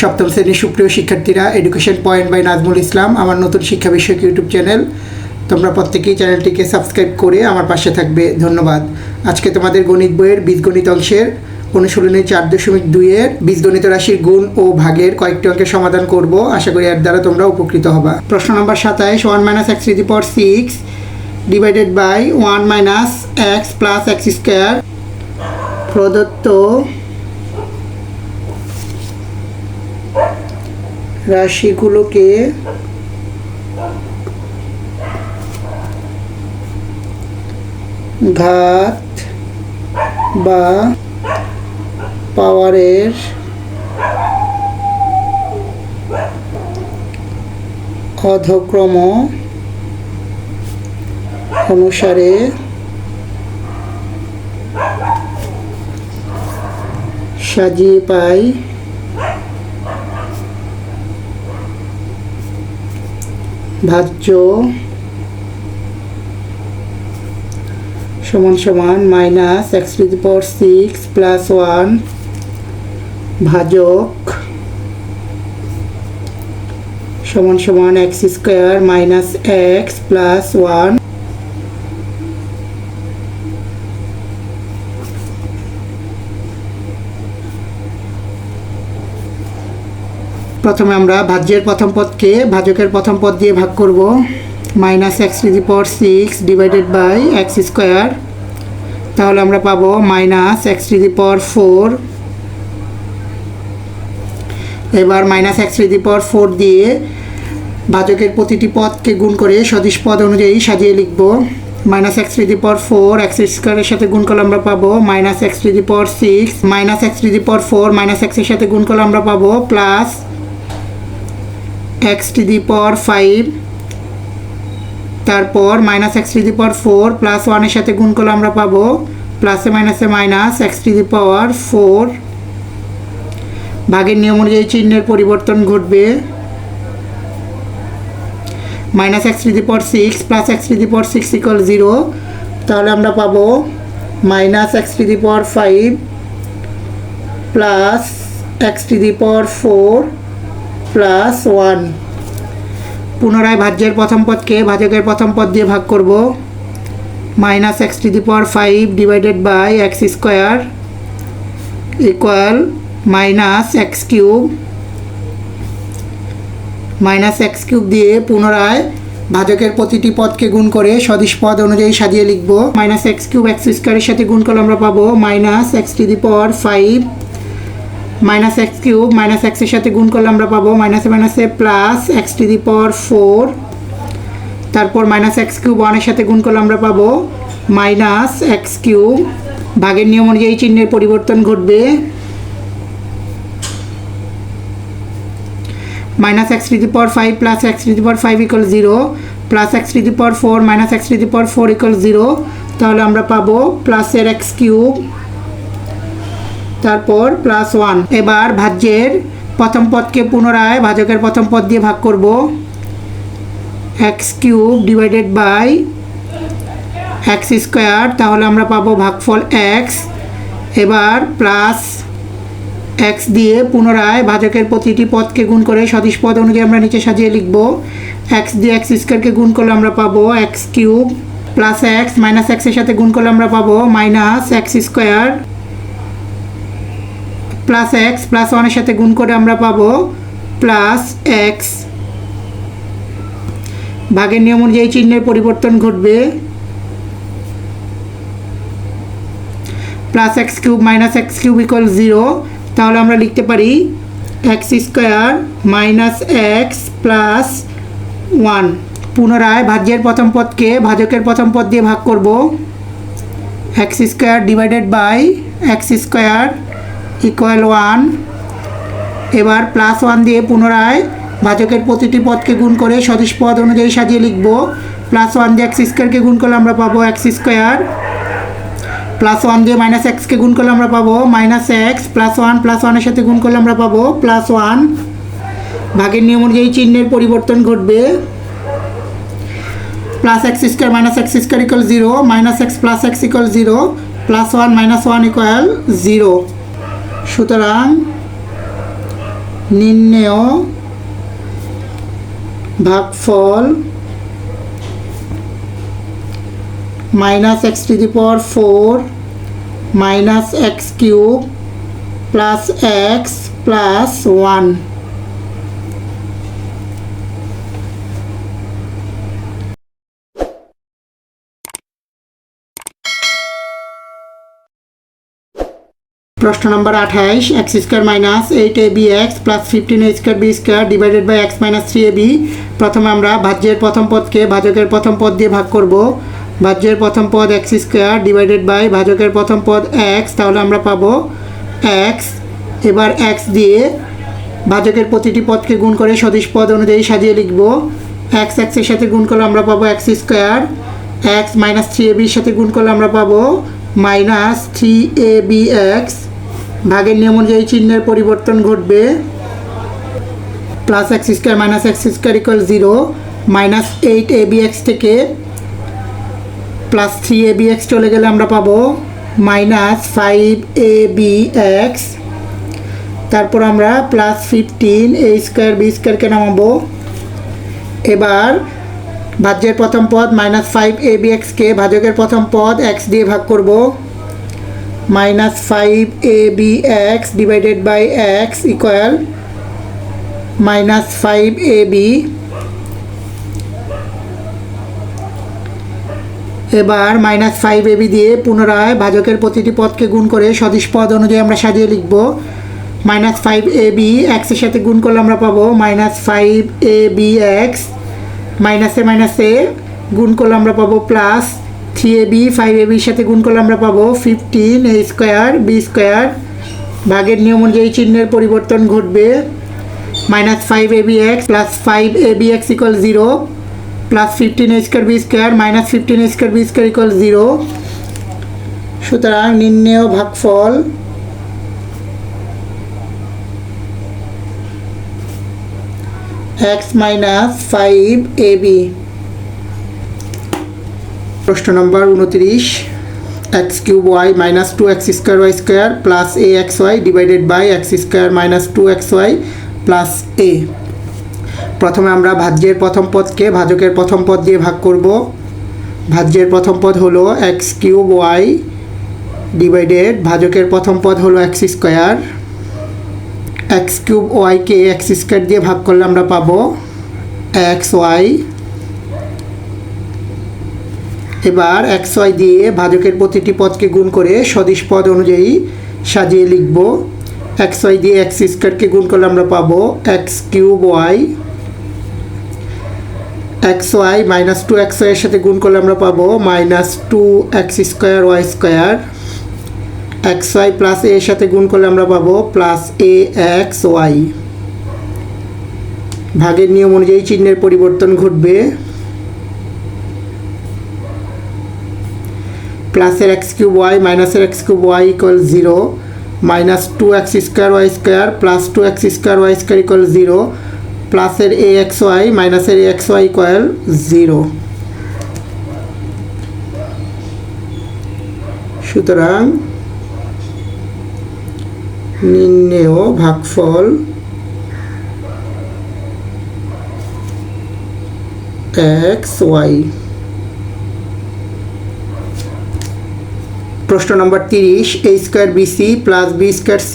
সপ্তম শ্রেণীর সুপ্রিয় শিক্ষার্থীরা, education point by Nazmul Islam আমার নতুন শিক্ষা বিষয়ক ইউটিউব চ্যানেল। তোমরা প্রত্যেকেই চ্যানেলটিকে সাবস্ক্রাইব করে আমার পাশে থাকবে, ধন্যবাদ। আজকে তোমাদের গণিত বইয়ের বীজগণিত অংশের অনুশীলনী 4.2-এর বীজগণিত রাশির গুণ ও ভাগের কয়েকটি অঙ্কের সমাধান করব। আশা করি এর দ্বারা তোমরা উপকৃত হবা। প্রশ্ন নম্বর 27, 1 - x to the power 6 divided by 1 - x plus x square প্রদত্ত রাশিগুলোকে ঘাত বা পাওয়ারের অধক্রম অনুসারে সাজিয়ে পাই ভাজ্য সমান minus x to the power 6 plus 1 ভাজক সমান x square minus x plus 1। প্রথমে আমরা ভাজ্যের প্রথম পদকে ভাজকের প্রথম পদ দিয়ে ভাগ করব। Minus x to the power 6 divided by x square, তাহলে আমরা পাবো minus x to the power 4। এবার minus x to the power 4 দিয়ে ভাজকের প্রতিটি পদকে গুণ করে সদিশ পদ অনুযায়ী সাজিয়ে লিখব। Minus x to the power 4 x স্কোয়ারের সাথে গুণ করলে আমরা পাবো minus x to the power 6, minus x to the power 4 minus x এর সাথে গুণ করলে আমরা পাবো plus x to the power 5, তারপর minus x to the power 4 plus 1 এর সাথে গুণ করলে আমরা পাবো প্লাসে মাইনাসে minus x to the power 4। ভাগের নিয়ম অনুযায়ী চিহ্নের পরিবর্তন ঘটবে। Minus x to the power 6 plus x to the power 6 equal 0, তাহলে আমরা পাবো minus x to the power 5 plus x to the power 4 plus 1। পুনরায় ভাজ্যের প্রথম পদকে ভাজকের প্রথম পদ দিয়ে ভাগ করব। Minus x to the power 5 divided by x square equal minus x cube. Minus x cube দিয়ে পুনরায় ভাজকের প্রতিটি পদকে গুণ করে সদিশ পদ অনুযায়ী সাজিয়ে লিখব। মাইনাস x কিউব x স্কোয়ারের সাথে গুণ করলে আমরা পাবো minus x to the power 5, minus x cube minus x এর সাথে গুণ করলে আমরা পাবো মাইনাসে মাইনাসে plus x to the power 4, তারপর মাইনাস x কিউব 1 এর সাথে গুণ করলে আমরা পাবো মাইনাস x কিউব। ভাগের নিয়ম অনুযায়ী চিহ্নের পরিবর্তন ঘটবে। Minus x to the power 5 plus x to the power 5 equal 0 plus x to the power 4 minus x to the power 4 equal 0, তাহলে আমরা পাবো প্লাসের x কিউব তারপর প্লাস 1। এবার ভাজ্যের প্রথম পদকে পুনরায় ভাজকের প্রথম পদ দিয়ে ভাগ করব। x cube divided by x square, তাহলে আমরা পাবো ভাগফল x। এবার প্লাস x দিয়ে পুনরায় ভাজকের প্রতিটি পদকে গুণ করে সদিশ পদ অনুযায়ী আমরা নিচে সাজিয়ে লিখব। x দিয়ে x স্কোয়ারকে গুণ করলে আমরা পাবো x cube plus x minus x এর সাথে গুণ করলে আমরা পাবো minus x square plus x plus 1 এর সাথে গুণ করে আমরা পাবো প্লাস x। ভাগের নিয়ম অনুযায়ী চিহ্নের পরিবর্তন ঘটবে। Plus x cube minus x cube equal 0, তাহলে আমরা লিখতে পারি x square minus x plus 1। পুনরায় ভাজ্যের প্রথম পদকে ভাজকের প্রথম পদ দিয়ে ভাগ করব। x square divided by x square equal 1। এবার প্লাস 1 দিয়ে পুনরায় ভাজকের প্রতিটি পদকে গুণ করে সদিশ পদ অনুযায়ী সাজিয়ে লিখব। প্লাস 1 দিয়ে x স্কোয়ারকে গুণ করলে আমরা পাবো x স্কোয়ার, প্লাস 1 দিয়ে মাইনাস এক্সকে গুণ করলে আমরা পাবো মাইনাস এক্স, প্লাস 1 এর সাথে গুণ করলে আমরা পাবো প্লাস 1। ভাগের নিয়ম অনুযায়ী চিহ্নের পরিবর্তন ঘটবে। Plus x square minus x square equal 0, minus x plus x equal 0, plus 1 minus 1 equal 0। সুতরাং নির্ণেয় ভাগফল -x⁴ -x³ + x + 1। প্রশ্ন নম্বর 28, x² - 8abx + 15a² divided by x - 3ab। প্রথমে আমরা ভাজ্যের প্রথম পদকে ভাজকের প্রথম পদ দিয়ে ভাগ করব। ভাজ্যের প্রথম পদ x² ডিভাইডেড বাই ভাজকের প্রথম পদ x, তাহলে আমরা পাবো x। এবার x দিয়ে ভাজকের প্রতিটি পদকে গুণ করে সদিশ পদ অনুযায়ী সাজিয়ে লিখব। x এর সাথে গুণ করলে আমরা পাবো x²। x - 3ab সাথে গুণ করলে আমরা পাবো -3abx। ভাগের নিয়ম অনুযায়ী চিহ্নের পরিবর্তন ঘটবে। +x² - x² = 0। -8abx থেকে +3abx চলে গেলে আমরা পাবো -5abx। তারপর আমরা +15a²b² নামাবো। এবার ভাজ্যের প্রথম পদ -5abx কে ভাজকের প্রথম পদ x দিয়ে ভাগ করব। -5abx divided by x equal -5ab। এবার -5ab দিয়ে পুনরায় ভাজকের প্রতিটি পদকে গুণ করে সদিশ পদ অনুযায়ী আমরা সাজিয়ে লিখব। -5ab x এর সাথে গুণ করলে আমরা পাবো -5abx। মাইনাসে গুণ করলে আমরা পাবো +3ab। 5ab সাথে গুণ করলে আমরা পাবো 15a²b²। ভাগের নিয়ম অনুযায়ী চিহ্নের পরিবর্তন ঘটবে। -5abx + 5abx = 0 +15a²b² -15a²b² = 0। সুতরাং নির্ণেয় ভাগফল x - 5ab। প্রশ্ন নম্বর 29, x³ y - 2x² y² + axy divided by x² - 2xy + a। প্রথমে আমরা ভাজ্যের প্রথম পদকে ভাজকের প্রথম পদ দিয়ে ভাগ করব। ভাজ্যের প্রথম পদ হলো x³ y ডিভাইডেড ভাজকের প্রথম পদ হলো x²। x³ y কে x² দিয়ে ভাগ করলে আমরা পাবো xy। এবার xy দিয়ে ভাজকের প্রতিটি পদকে গুণ করে সদিশ পদ অনুযায়ী সাজিয়ে লিখব। xy দিয়ে x² কে গুণ করলে আমরা পাবো x³ y। xy - 2xy এর সাথে গুণ করলে আমরা পাবো -2x² y²। xy + a এর সাথে গুণ করলে আমরা পাবো +axy। ভাগের নিয়ম অনুযায়ী চিহ্নের পরিবর্তন ঘটবে। প্লাসের x³ y মাইনাসের x³ y = 0 -2x² y² + 2x² y² = 0 প্লাসের axy মাইনাসের axy = 0। সুতরাং নির্ণেয় ভাগফল xy। প্রশ্ন নম্বর 30, a²bc + b²ca +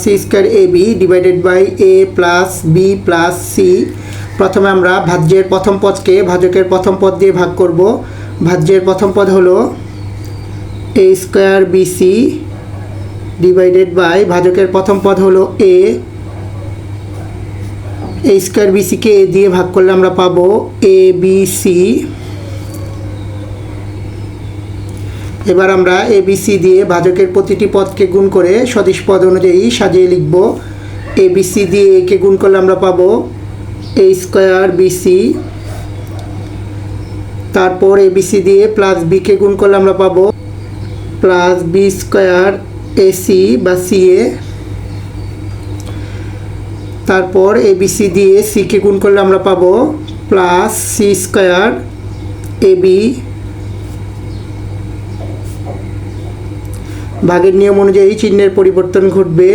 c²ab divided by a + b + c। প্রথমে আমরা ভাজ্যের প্রথম পদকে ভাজকের প্রথম পদ দিয়ে ভাগ করব। ভাজ্যের প্রথম পদ হলো a²bc ডিভাইডেড বাই ভাজকের প্রথম পদ হলো a। a²bc কে a দিয়ে ভাগ করলে আমরা পাবো abc। এবার আমরা abc দিয়ে ভাজকের প্রতিটি পদকে গুণ করে সদিশ পদ অনুযায়ী সাজিয়ে লিখব। abc দিয়ে a কে গুণ করলে আমরা পাবো a²bc। তারপর abc দিয়ে +b কে গুণ করলে আমরা পাবো +b² ac বা ca। তারপর abc দিয়ে c কে গুণ করলে আমরা পাবো +c² ab। ভাগের নিয়ম অনুযায়ী চিহ্নের পরিবর্তন ঘটবে।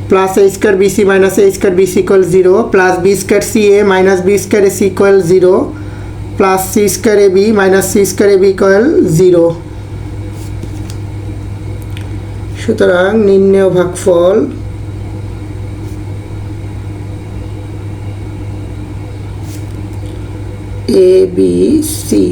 Plus A square BC minus A square BC equal 0 plus B square C A minus B square AC equal 0 plus C square A B minus C square A B equal 0। সুতরাং নির্ণেয় ভাগফল A B C.